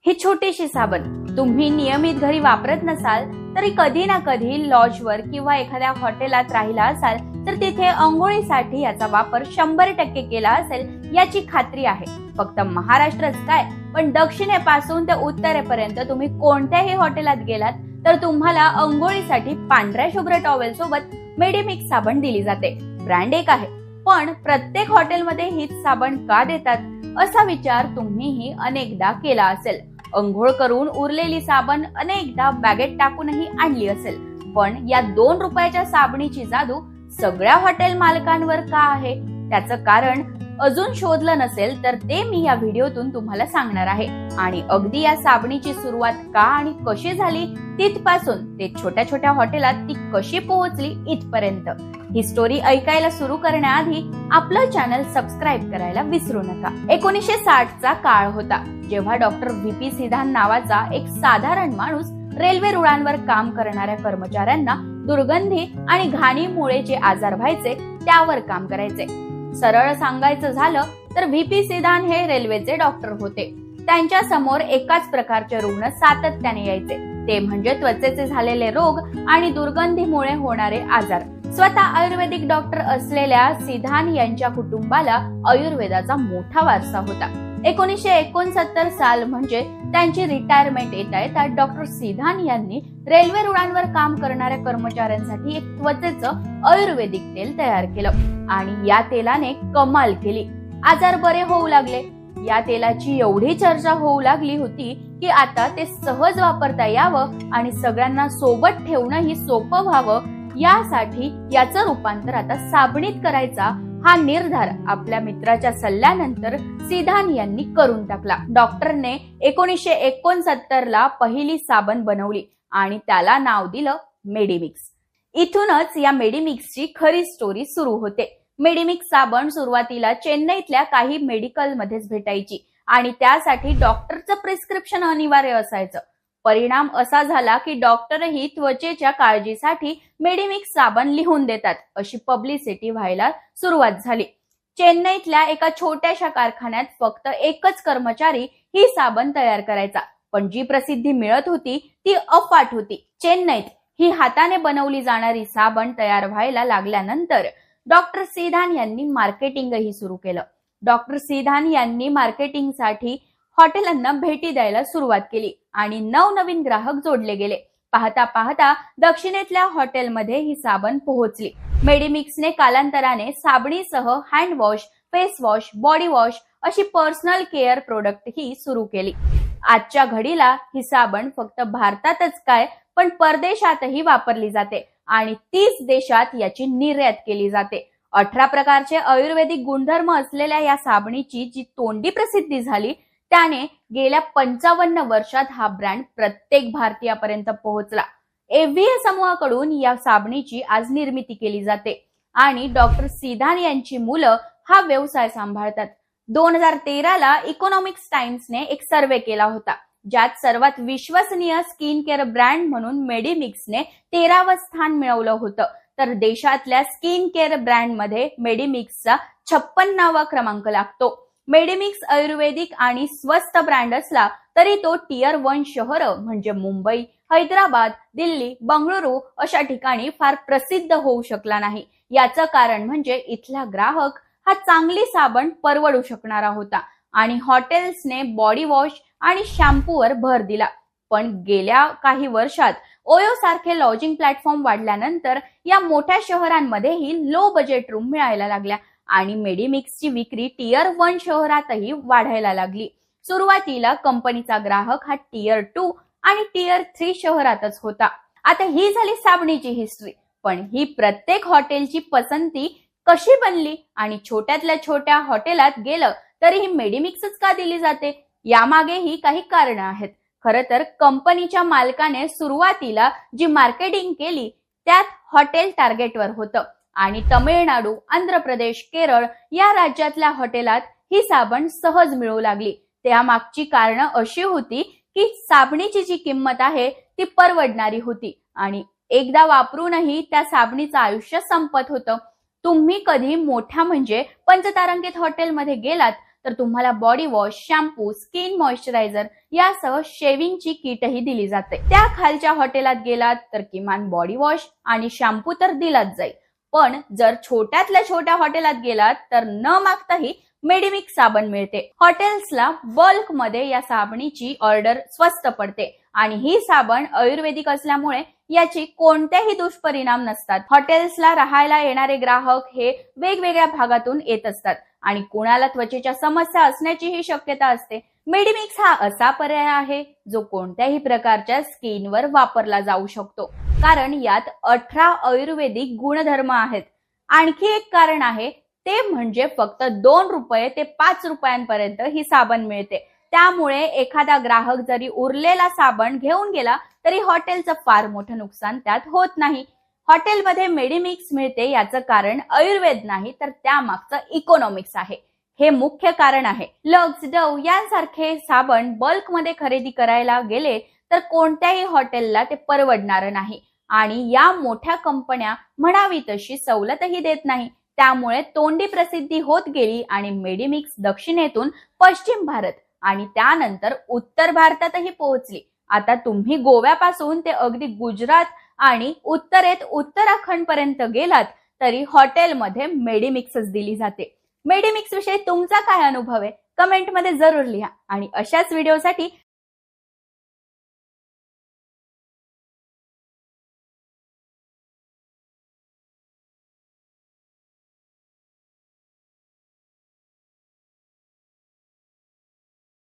ही छोटीशी साबण तुम्ही नियमित घरी वापरत नसाल तरी कधी ना कधी लॉजवर किंवा एखाद्या हॉटेलात राहिला असाल तर तिथे अंघोळीसाठी याचा वापर 100% केला असेल याची खात्री आहे. फक्त महाराष्ट्रच काय पण दक्षिणेपासून ते उत्तरेपर्यंत तुम्ही कोणत्याही हॉटेलात गेलात तर तुम्हाला अंघोळीसाठी पांढऱ्या शुभ्र टॉवेल सोबत मेडिमिक्स साबण दिली जाते. ब्रँड एक आहे पण प्रत्येक हॉटेलमध्ये हीच साबण का देतात असा विचार तुम्हीही अनेकदा केला असेल. अंघोळ करून उरलेली साबण अनेकदा बॅगेत टाकूनही आणली असेल. पण या 2 रुपयाच्या साबणीची जादू सगळ्या हॉटेल मालकांवर का आहे त्याचं कारण अजून शोधलं नसेल तर ते मी या व्हिडिओतून तुम्हाला सांगणार आहे. आणि अगदी या साबणीची सुरुवात का आणि कशी झाली तिथपासून ते छोट्या छोट्या हॉटेलात ती कशी पोहोचली इथपर्यंत ही स्टोरी ऐकायला सुरू करण्याआधी आपलं चॅनल सबस्क्राईब करायला विसरू नका. 1960चा काळ होता जेव्हा डॉक्टर व्ही.पी. सिधान नावाचा एक साधारण माणूस रेल्वे रुळांवर काम करणाऱ्या कर्मचाऱ्यांना दुर्गंधी आणि घाणीमुळे जे आजार व्हायचे त्यावर काम करायचे. सरळ सांगायचं झालं तर व्ही.पी. सिधान हे रेल्वेचे डॉक्टर होते. त्यांच्या समोर एकाच प्रकारचे रुग्ण सातत्याने यायचे ते म्हणजे त्वचेचे झालेले रोग आणि दुर्गंधीमुळे होणारे आजार. स्वतः आयुर्वेदिक डॉक्टर असलेल्या सिधान यांच्या कुटुंबाला आयुर्वेदाचा मोठा वारसा होता. 1969 साल म्हणजे त्यांची रिटायरमेंट येता डॉक्टर सिधान यांनी रेल्वे रुळांवर काम करणाऱ्या कर्मचाऱ्यांसाठी एक त्वचेचं आयुर्वेदिक तेल तयार केलं आणि या तेलाने कमाल केली. आजार बरे होऊ लागले. या तेलाची एवढी चर्चा होऊ लागली होती की आता ते सहज वापरता यावं आणि सगळ्यांना सोबत ठेवणंही सोपं व्हावं यासाठी याचं रूपांतर आता साबणीत करायचा हा निर्धार आपल्या मित्राच्या सल्ल्यानंतर सिधान यांनी करून टाकला. डॉक्टरने 1969 ला पहिली साबण बनवली आणि त्याला नाव दिलं मेडिमिक्स. इथूनच या मेडिमिक्सची खरी स्टोरी सुरू होते. मेडिमिक्स साबण सुरुवातीला चेन्नईतल्या काही मेडिकल मध्येच भेटायची आणि त्यासाठी डॉक्टरचं प्रिस्क्रिप्शन अनिवार्य असायचं. परिणाम असा झाला की डॉक्टरही त्वचेच्या काळजीसाठी मेडिमिक्स साबण लिहून देतात अशी पब्लिसिटी व्हायला सुरुवात झाली. चेन्नईतल्या एका छोट्याशा कारखान्यात फक्त एकच कर्मचारी ही साबण तयार करायचा पण जी प्रसिद्धी मिळत होती ती अफाट होती. चेन्नईत ही हाताने बनवली जाणारी साबण तयार व्हायला लागल्यानंतर डॉक्टर सिधान यांनी मार्केटिंगही सुरू केलं. डॉक्टर सिधान यांनी मार्केटिंगसाठी हॉटेलांना भेटी द्यायला सुरुवात केली आणि नवनवीन ग्राहक जोडले गेले. पाहता पाहता दक्षिणेतल्या हॉटेलमध्ये ही साबण पोहोचली. मेडिमिक्सने कालांतराने साबणीसह hand wash, face wash, body wash अशी पर्सनल केअर प्रोडक्ट ही सुरू केली. आजच्या घडीला ही साबण फक्त भारतातच काय पण परदेशातही वापरली जाते आणि 30 देशात याची निर्यात केली जाते. 18 प्रकारचे आयुर्वेदिक गुणधर्म असलेल्या या साबणीची जी तोंडी प्रसिद्धी झाली त्याने गेल्या 55 वर्षात हा ब्रँड प्रत्येक भारतीयापर्यंत पोहोचला. एव्हीए समूहाकडून या साबणीची आज निर्मिती केली जाते आणि डॉक्टर सिधान यांची मुलं हा व्यवसाय सांभाळतात. 2013 ला इकॉनॉमिक्स टाइम्सने एक सर्व्हे केला होता ज्यात सर्वात विश्वसनीय स्किन केअर ब्रँड म्हणून मेडिमिक्सने 13वे स्थान मिळवलं होतं तर देशातल्या स्किन केअर ब्रँडमध्ये मेडिमिक्सचा 56वा क्रमांक लागतो. मेडिमिक्स आयुर्वेदिक आणि स्वस्त ब्रँड असला तरी तो टियर 1 शहरं म्हणजे मुंबई, हैदराबाद, दिल्ली, बंगळुरू अशा ठिकाणी फार प्रसिद्ध होऊ शकला नाही. याचं कारण म्हणजे इथला ग्राहक हा चांगली साबण परवडू शकणारा होता आणि हॉटेल्सने बॉडी वॉश आणि शॅम्पूवर भर दिला. पण गेल्या काही वर्षात ओयो सारखे लॉजिंग प्लॅटफॉर्म वाढल्यानंतर या मोठ्या शहरांमध्येही लो बजेट रूम मिळायला लागल्या आणि मेडिमिक्सची विक्री टियर 1 शहरातही वाढायला लागली. सुरुवातीला कंपनीचा ग्राहक हा टियर 2 आणि टियर 3 शहरातच होता. आता ही झाली साबणीची हिस्ट्री पण ही प्रत्येक हॉटेलची पसंती कशी बनली आणि छोट्यातल्या छोट्या हॉटेलात गेलं तरी ही मेडिमिक्सच का दिली जाते यामागेही काही कारणं आहेत. खरं तर कंपनीच्या मालकाने सुरुवातीला जी मार्केटिंग केली त्यात हॉटेल टार्गेटवर होतं आणि तमिळनाडू, आंध्र प्रदेश, केरळ या राज्यातल्या हॉटेलात ही साबण सहज मिळू लागली. त्यामागची कारणं अशी होती की साबणीची जी किंमत आहे ती परवडणारी होती आणि एकदा वापरूनही त्या साबणीचं आयुष्य संपत होतं. तुम्ही कधी मोठ्या म्हणजे पंचतारांकित हॉटेलमध्ये गेलात तर तुम्हाला body wash, shampoo, skin moisturiser यासह शेव्हिंगची किटही दिली जाते. त्या खालच्या हॉटेलात गेलात तर किमान बॉडी वॉश आणि शॅम्पू तर दिलाच जाईल. पण जर छोट्यातल्या छोट्या हॉटेलात गेलात तर न मागताही मेडिमिक्स साबण मिळते. हॉटेल्सला बल्क मध्ये या साबणीची ऑर्डर स्वस्त पडते आणि ही साबण आयुर्वेदिक असल्यामुळे याची कोणतेही दुष्परिणाम नसतात. हॉटेल्सला राहायला येणारे ग्राहक हे वेगवेगळ्या भागातून येत असतात आणि कुणाला त्वचेच्या समस्या असण्याचीही शक्यता असते. मेडिमिक्स हा असा पर्याय आहे जो कोणत्याही प्रकारच्या स्किनवर वापरला जाऊ शकतो, कारण यात 18 आयुर्वेदिक गुणधर्म आहेत. आणखी एक कारण आहे ते म्हणजे फक्त 2 रुपये ते 5 रुपयांपर्यंत ही साबण मिळते. त्यामुळे एखादा ग्राहक जरी उरलेला साबण घेऊन गेला तरी हॉटेलचं फार मोठं नुकसान त्यात होत नाही. हॉटेलमध्ये मेडिमिक्स मिळते याचं कारण आयुर्वेद नाही तर त्यामागचं इकॉनॉमिक्स आहे. हे मुख्य कारण आहे. लक्स, डव यांसारखे साबण बल्कमध्ये खरेदी करायला गेले तर कोणत्याही हॉटेलला ते परवडणार नाही आणि या मोठ्या कंपन्या म्हणावी तशी सवलतही देत नाही. त्यामुळे तोंडी प्रसिद्धी होत गेली आणि मेडिमिक्स दक्षिणेतून पश्चिम भारत आणि त्यानंतर उत्तर भारतातही पोहोचली. आता तुम्ही गोव्यापासून ते अगदी गुजरात आणि उत्तरेत उत्तराखंड पर्यंत गेलात तरी हॉटेलमध्ये मेडिमिक्सच दिली जाते. मेडिमिक्स विषयी तुमचा काय अनुभव आहे कमेंटमध्ये जरूर लिहा आणि अशाच व्हिडिओसाठी